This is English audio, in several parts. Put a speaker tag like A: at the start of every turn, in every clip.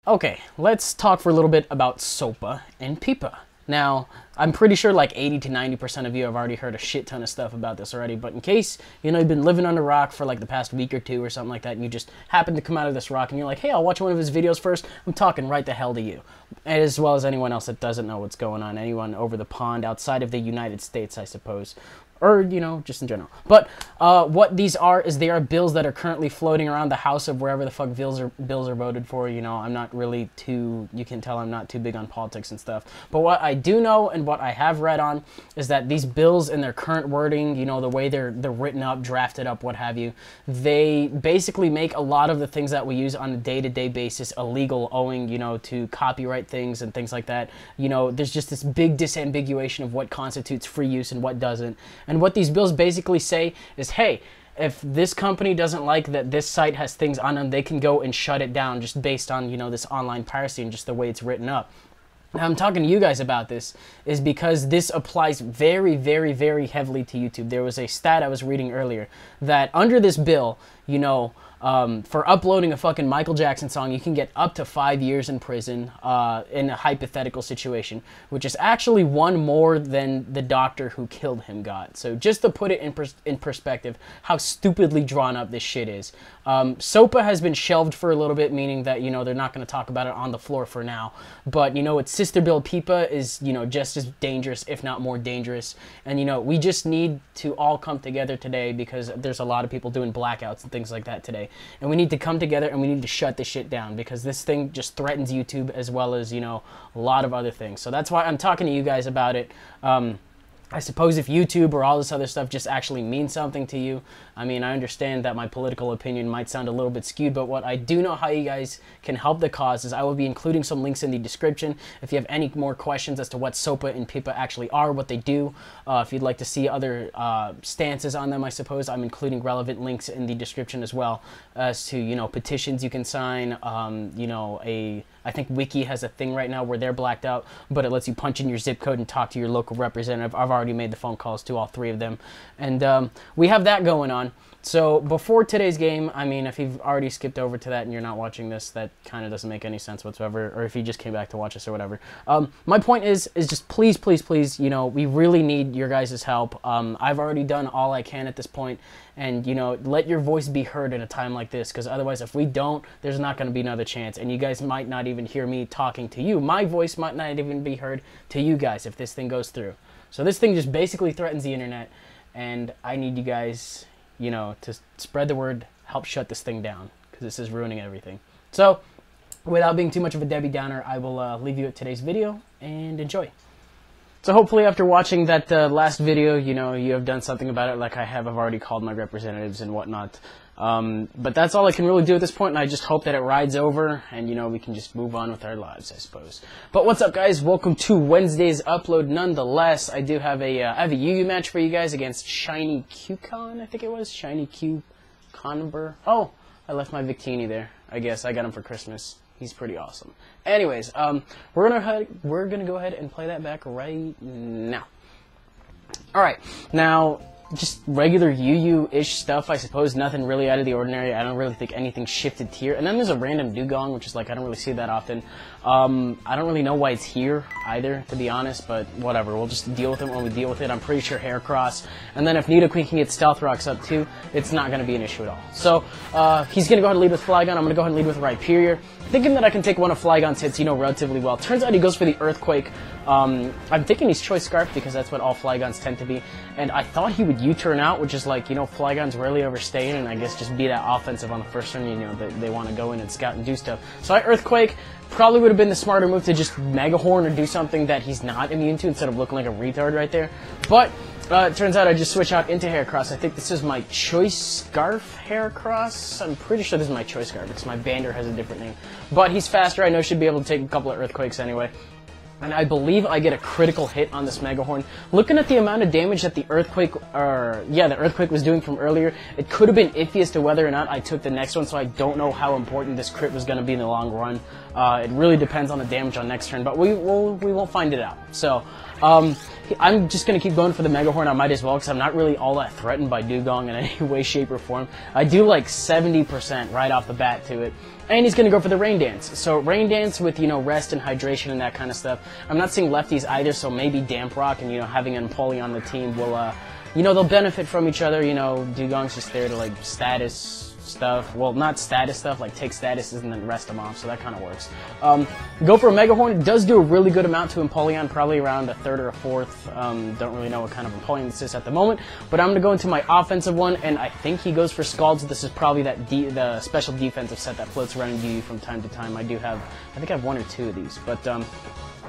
A: Okay, let's talk for a little bit about SOPA and PIPA. Now, I'm pretty sure like 80 to 90% of you have already heard a shit ton of stuff about this already, but in case, you know, you've been living under a rock for like the past week or two or something like that, and you just happen to come out of this rock and you're like, hey, I'll watch one of his videos first, I'm talking right the hell to you. As well as anyone else that doesn't know what's going on, anyone over the pond outside of the United States, I suppose. Or, you know, just in general. But what these are is they are bills that are currently floating around the House of wherever the fuck bills are voted for. You know, I'm not really too, you can tell I'm not too big on politics and stuff. But what I do know and what I have read on is that these bills in their current wording, you know, the way they're written up, drafted up, what have you, they basically make a lot of the things that we use on a day-to-day basis illegal, owing, you know, to copyright things and things like that. You know, there's just this big disambiguation of what constitutes free use and what doesn't. And what these bills basically say is, hey, if this company doesn't like that this site has things on them, they can go and shut it down just based on, you know, this online piracy and just the way it's written up. Now, I'm talking to you guys about this is because this applies very, very, very heavily to YouTube. There was a stat I was reading earlier that under this bill, you know, for uploading a fucking Michael Jackson song, you can get up to 5 years in prison in a hypothetical situation, which is actually one more than the doctor who killed him got. So just to put it in perspective, how stupidly drawn up this shit is. SOPA has been shelved for a little bit, meaning that, you know, they're not going to talk about it on the floor for now. But, you know, its sister bill PIPA is, you know, just as dangerous, if not more dangerous. And, you know, we just need to all come together today because there's a lot of people doing blackouts and things like that today. And we need to come together and we need to shut this shit down because this thing just threatens YouTube as well as, you know, a lot of other things. So that's why I'm talking to you guys about it. I suppose if YouTube or all this other stuff just actually means something to you, I mean, I understand that my political opinion might sound a little bit skewed, but what I do know how you guys can help the cause is I will be including some links in the description. If you have any more questions as to what SOPA and PIPA actually are, what they do, if you'd like to see other stances on them, I suppose, I'm including relevant links in the description as well as to, you know, petitions you can sign, you know, I think Wiki has a thing right now where they're blacked out, but it lets you punch in your zip code and talk to your local representative. I've already made the phone calls to all three of them. And we have that going on. So before today's game, I mean, if you've already skipped over to that and you're not watching this, that kind of doesn't make any sense whatsoever. Or if you just came back to watch us or whatever. My point is just please, please, please, you know, we really need your guys' help. I've already done all I can at this point. And, you know, let your voice be heard in a time like this, because otherwise if we don't, there's not going to be another chance. And you guys might not even hear me talking to you. My voice might not even be heard to you guys if this thing goes through. So this thing just basically threatens the internet, and I need you guys, you know, to spread the word, help shut this thing down, because this is ruining everything. So, without being too much of a Debbie Downer, I will leave you at today's video, and enjoy. So hopefully after watching that last video, you know, you have done something about it like I have. I've already called my representatives and whatnot. But that's all I can really do at this point, and I just hope that it rides over and, you know, we can just move on with our lives, I suppose. But what's up, guys? Welcome to Wednesday's upload. Nonetheless, I do have a UU match for you guys against Shinykyuukon, I think it was. Shinykyuukon. Oh, I left my Victini there. I guess I got him for Christmas. He's pretty awesome. Anyways, we're gonna go ahead and play that back right now. All right, now just regular UU-ish stuff, I suppose. Nothing really out of the ordinary. I don't really think anything shifted tier. And then there's a random dugong, which is like I don't really see that often. I don't really know why it's here either, to be honest, but whatever. We'll just deal with it when we deal with it. I'm pretty sure Heracross. And then if Nidoqueen can get Stealth Rocks up too, it's not going to be an issue at all. So he's going to go ahead and lead with Flygon. I'm going to go ahead and lead with Rhyperior, thinking that I can take one of Flygon's hits, you know, relatively well. Turns out he goes for the Earthquake. I'm thinking he's Choice Scarf because that's what all Flygons tend to be. And I thought he would U-turn out, which is like, you know, Flygons rarely overstaying, and I guess just be that offensive on the first turn, you know, they want to go in and scout and do stuff. So I Earthquake. Probably would have been the smarter move to just Mega Horn or do something that he's not immune to instead of looking like a retard right there. But it turns out I just switch out into Heracross. I think this is my Choice Scarf Heracross. I'm pretty sure this is my Choice Scarf because my Bander has a different name. But he's faster. I know should be able to take a couple of Earthquakes anyway. And I believe I get a critical hit on this Mega Horn. Looking at the amount of damage that the Earthquake was doing from earlier, it could have been iffy as to whether or not I took the next one, so I don't know how important this crit was going to be in the long run. It really depends on the damage on next turn, but we won't find it out. So, I'm just going to keep going for the Mega Horn. I might as well, because I'm not really all that threatened by Dugong in any way, shape, or form. I do like 70% right off the bat to it. And he's going to go for the Rain Dance. So Rain Dance with, you know, rest and hydration and that kind of stuff. I'm not seeing lefties either, so maybe Damp Rock and, you know, having an Empoleon on the team will, you know, they'll benefit from each other. You know, Dugong's just there to, like, status stuff. Well, not status stuff, like take statuses and then rest them off, so that kind of works. Go for a Mega Horn. It does do a really good amount to Empoleon, probably around a third or a fourth. Don't really know what kind of Empoleon this is at the moment, but I'm going to go into my offensive one, and I think he goes for Scalds. This is probably that the special defensive set that floats around you from time to time. I think I have one or two of these, but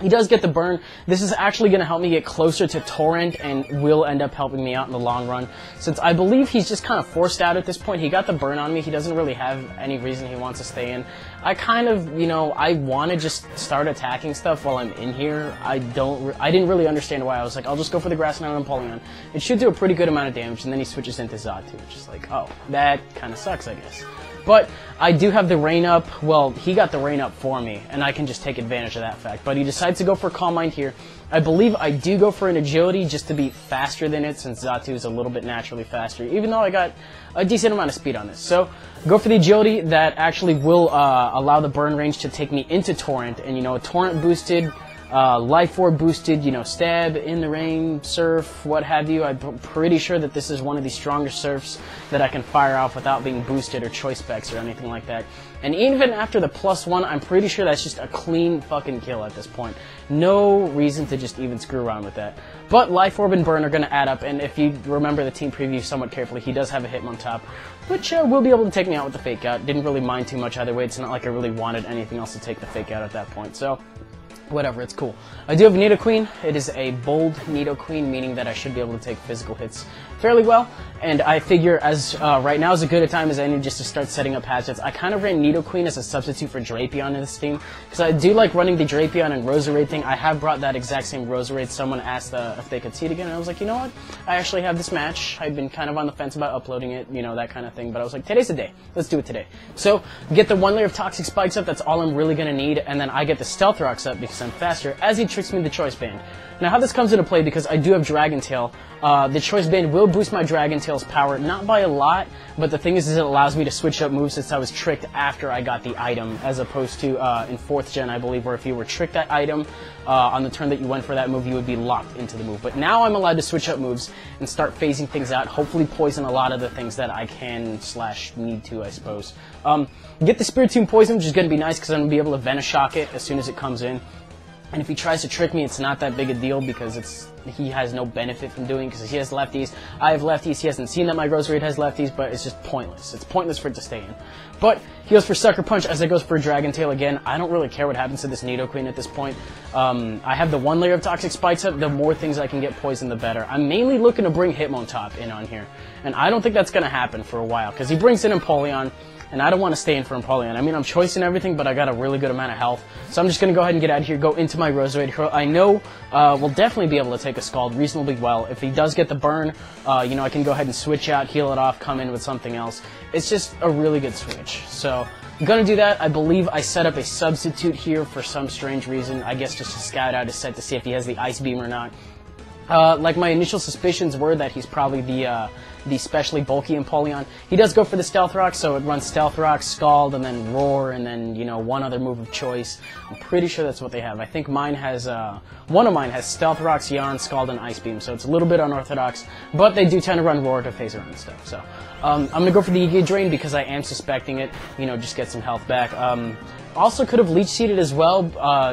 A: he does get the burn. This is actually going to help me get closer to Torrent and will end up helping me out in the long run. Since I believe he's just kind of forced out at this point. He got the burn on me. He doesn't really have any reason he wants to stay in. I kind of, you know, I want to just start attacking stuff while I'm in here. I didn't really understand why. I was like, I'll just go for the Grass Knot on Empoleon. It should do a pretty good amount of damage, and then he switches into Xatu, which is like, oh, that kind of sucks, I guess. But I do have the Rain Up. Well, he got the Rain Up for me, and I can just take advantage of that fact. But he decides to go for Calm Mind here. I believe I do go for an Agility just to be faster than it, since Xatu is a little bit naturally faster, even though I got a decent amount of speed on this. So, go for the Agility. That actually will allow the burn range to take me into Torrent, and, you know, a Torrent boosted, Life Orb boosted, you know, Stab, In the Rain, Surf, what have you. I'm pretty sure that this is one of the stronger Surfs that I can fire off without being boosted or Choice Specs or anything like that. And even after the +1, I'm pretty sure that's just a clean fucking kill at this point. No reason to just even screw around with that. But Life Orb and Burn are going to add up, and if you remember the team preview somewhat carefully, he does have a Hitmontop, which will be able to take me out with the Fake Out. Didn't really mind too much either way. It's not like I really wanted anything else to take the Fake Out at that point, so whatever, it's cool. I do have Nidoqueen. It is a bold Nidoqueen, meaning that I should be able to take physical hits fairly well, and I figure as right now is as good a time as any just to start setting up hatchets. I kind of ran Nidoqueen as a substitute for Drapion in this team, because I do like running the Drapion and Roserade thing. I have brought that exact same Roserade. Someone asked if they could see it again, and I was like, you know what? I actually have this match. I've been kind of on the fence about uploading it, you know, that kind of thing, but I was like, today's the day. Let's do it today. So, get the 1 layer of Toxic Spikes up. That's all I'm really going to need, and then I get the Stealth Rocks up because I'm faster, as he tricks me with the Choice Band. Now, how this comes into play, because I do have Dragon Tail, the Choice Band will boost my Dragon Tail's power, not by a lot, but the thing is it allows me to switch up moves since I was tricked after I got the item, as opposed to in 4th gen, I believe, where if you were tricked that item on the turn that you went for that move, you would be locked into the move. But now I'm allowed to switch up moves and start phasing things out, hopefully poison a lot of the things that I can / need to, I suppose. Get the Spiritomb Poison, which is going to be nice because I'm going to be able to Venoshock it as soon as it comes in. And if he tries to trick me, it's not that big a deal because he has no benefit from doing it because he has lefties. I have lefties. He hasn't seen that my Roserade has lefties, but it's just pointless. It's pointless for it to stay in. But he goes for Sucker Punch as I goes for Dragon Tail again. I don't really care what happens to this Nidoqueen at this point. I have the 1 layer of Toxic Spikes up. The more things I can get poisoned, the better. I'm mainly looking to bring Hitmontop in on here. And I don't think that's going to happen for a while because he brings in Empoleon. And I don't want to stay in for Empoleon. I mean, I'm choicing everything, but I got a really good amount of health. So I'm just going to go ahead and get out of here, go into my Roserade. I know we'll definitely be able to take a Scald reasonably well. If he does get the burn, you know, I can go ahead and switch out, heal it off, come in with something else. It's just a really good switch. So I'm going to do that. I believe I set up a substitute here for some strange reason. I guess just to scout out his set to see if he has the Ice Beam or not. Like my initial suspicions were that he's probably the specially bulky Empoleon. He does go for the Stealth Rock, so it runs Stealth Rock, Scald, and then Roar, and then, you know, one other move of choice. I'm pretty sure that's what they have. I think mine has, one of mine has Stealth Rocks, Yawn, Scald, and Ice Beam, so it's a little bit unorthodox, but they do tend to run Roar to phase around and stuff, so. I'm going to go for the Giga Drain because I am suspecting it, you know, just get some health back. Also could have Leech Seeded as well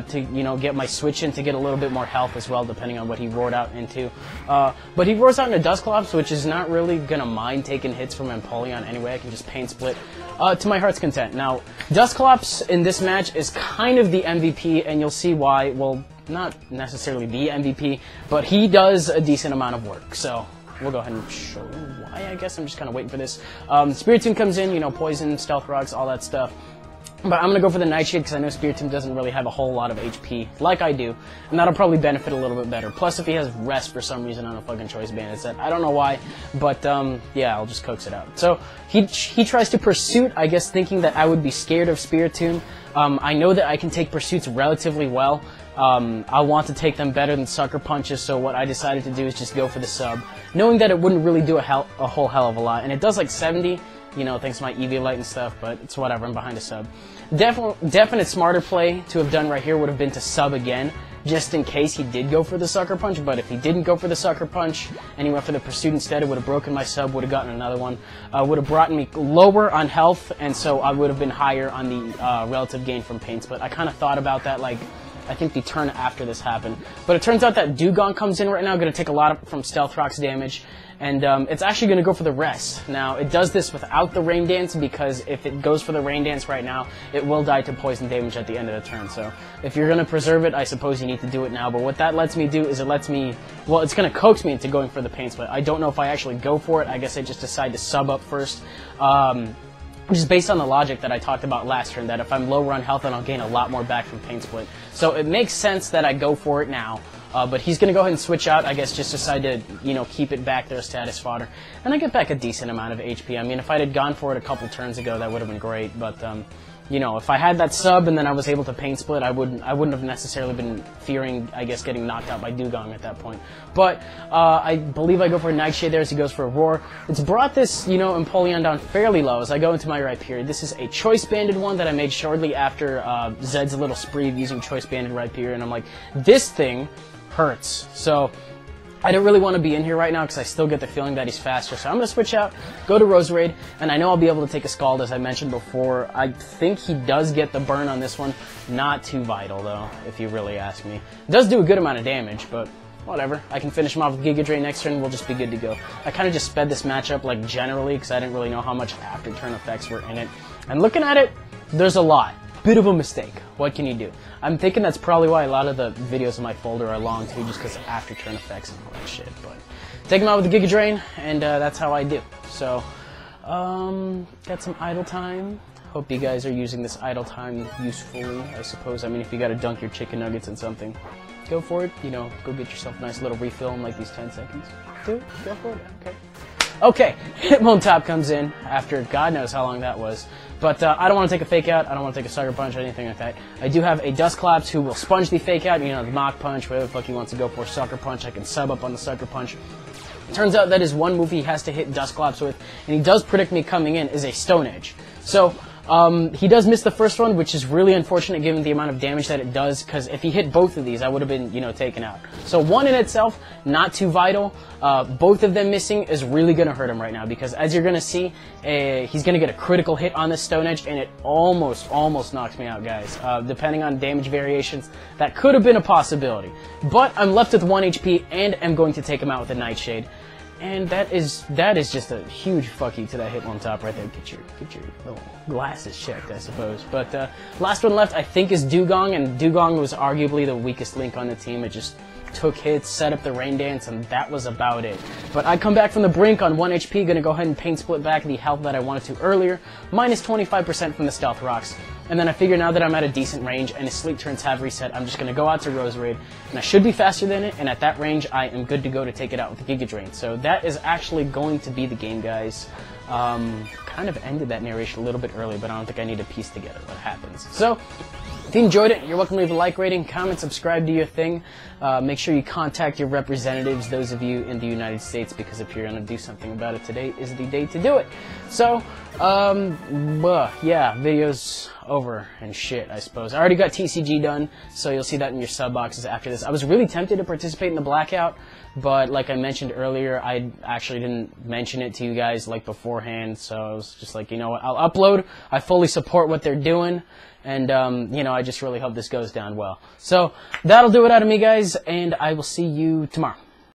A: to, you know, get my switch in to get a little bit more health as well, depending on what he roared out into. But he roars out into Dusclops, which is not really going to mind taking hits from Empoleon anyway. I can just Pain Split to my heart's content. Now, Dusclops in this match is kind of the MVP, and you'll see why. Well, not necessarily the MVP, but he does a decent amount of work, so we'll go ahead and show why. I guess I'm just kind of waiting for this. Spiritomb comes in, you know, Poison, Stealth Rocks, all that stuff. But I'm going to go for the Nightshade because I know Spiritomb doesn't really have a whole lot of HP like I do, and that'll probably benefit a little bit better. Plus, if he has Rest for some reason on a fucking Choice Bandit set, I don't know why, but yeah, I'll just coax it out. So he tries to Pursuit, I guess thinking that I would be scared of Spiritomb, I know that I can take pursuits relatively well. I want to take them better than sucker punches, so what I decided to do is just go for the sub, knowing that it wouldn't really do a whole hell of a lot. And it does like 70, you know, thanks to my EV light and stuff, but it's whatever, I'm behind a sub. Definite smarter play to have done right here would have been to sub again, just in case he did go for the sucker punch. But if he didn't go for the sucker punch and he went for the pursuit instead, it would have broken my sub, would have gotten another one, would have brought me lower on health, and so I would have been higher on the relative gain from pain split. I kind of thought about that, like, I think the turn after this happened. But it turns out that Dugong comes in right now, going to take a lot from Stealth Rock's damage, and it's actually going to go for the rest. Now, it does this without the Rain Dance, because if it goes for the Rain Dance right now, it will die to poison damage at the end of the turn. So if you're going to preserve it, I suppose you need to do it now. But what that lets me do is it lets me, well, it's going to coax me into going for the Pain Split. I don't know if I actually go for it. I guess I just decide to sub up first. Which is based on the logic that I talked about last turn, that if I'm lower on health, then I'll gain a lot more back from Pain Split. So it makes sense that I go for it now, but he's going to go ahead and switch out, I guess, just decide to, you know, keep it back there, status fodder. And I get back a decent amount of HP. I mean, if I had gone for it a couple turns ago, that would have been great, but, you know, if I had that sub and then I was able to Pain Split, I wouldn't have necessarily been fearing, I guess, getting knocked out by Dugong at that point. But I believe I go for a Nightshade there as he goes for a Roar. It's brought this, you know, Empoleon down fairly low as I go into my right period. This is a Choice Banded one that I made shortly after Zed's little spree of using Choice Banded right period, and I'm like, this thing hurts. So I don't really want to be in here right now because I still get the feeling that he's faster. So I'm going to switch out, go to Roserade, and I know I'll be able to take a Scald as I mentioned before. I think he does get the burn on this one. Not too vital though, if you really ask me. It does do a good amount of damage, but whatever. I can finish him off with Giga Drain next turn, we'll just be good to go. I kind of just sped this matchup like generally because I didn't really know how much after turn effects were in it. And looking at it, there's a lot. Bit of a mistake. What can you do? I'm thinking that's probably why a lot of the videos in my folder are long too, just because of after turn effects and all that shit. But take him out with the Giga Drain, and that's how I do. So, got some idle time. Hope you guys are using this idle time usefully, I suppose. I mean, if you gotta dunk your chicken nuggets in something, go for it. You know, go get yourself a nice little refill in like these 10 seconds. Do it. Go for it. Okay. Okay, Hitmontop comes in after God knows how long that was. But I don't want to take a Fake Out, I don't want to take a Sucker Punch or anything like that. I do have a Dusclops who will sponge the Fake Out, you know, the Mach Punch, whatever the fuck he wants to go for, Sucker Punch. I can sub up on the Sucker Punch. Turns out that is one move he has to hit Dusclops with, and he does predict me coming in, is a Stone Edge. So, he does miss the first one, which is really unfortunate given the amount of damage that it does, because if he hit both of these, I would have been, you know, taken out. So one in itself, not too vital. Both of them missing is really going to hurt him right now, because as you're going to see, he's going to get a critical hit on the Stone Edge, and it almost knocks me out, guys. Depending on damage variations, that could have been a possibility. But I'm left with 1 HP, and I'm going to take him out with a Nightshade. And that is just a huge fuck you to that Hitmontop right there. Get your little glasses checked, I suppose. But last one left, I think, is Dugong, and Dugong was arguably the weakest link on the team. It just took hits, set up the Rain Dance, and that was about it. But I come back from the brink on 1 HP, gonna go ahead and Pain Split back the health that I wanted to earlier, minus 25% from the Stealth Rocks. And then I figure now that I'm at a decent range and his sleep turns have reset, I'm just going to go out to Roserade, and I should be faster than it, and at that range I am good to go to take it out with the Giga Drain. So that is actually going to be the game, guys. Kind of ended that narration a little bit early, but I don't think I need to piece together what happens. So, if you enjoyed it, you're welcome to leave a like rating, comment, subscribe, do your thing. Make sure you contact your representatives, those of you in the United States, because if you're going to do something about it, today is the day to do it. So, yeah, video's over and shit, I suppose. I already got TCG done, so you'll see that in your sub boxes after this. I was really tempted to participate in the Blackout, but like I mentioned earlier, I actually didn't mention it to you guys like beforehand, so I was just like, you know what, I'll upload. I fully support what they're doing, and you know, I just really hope this goes down well. So that'll do it out of me, guys, and I will see you tomorrow.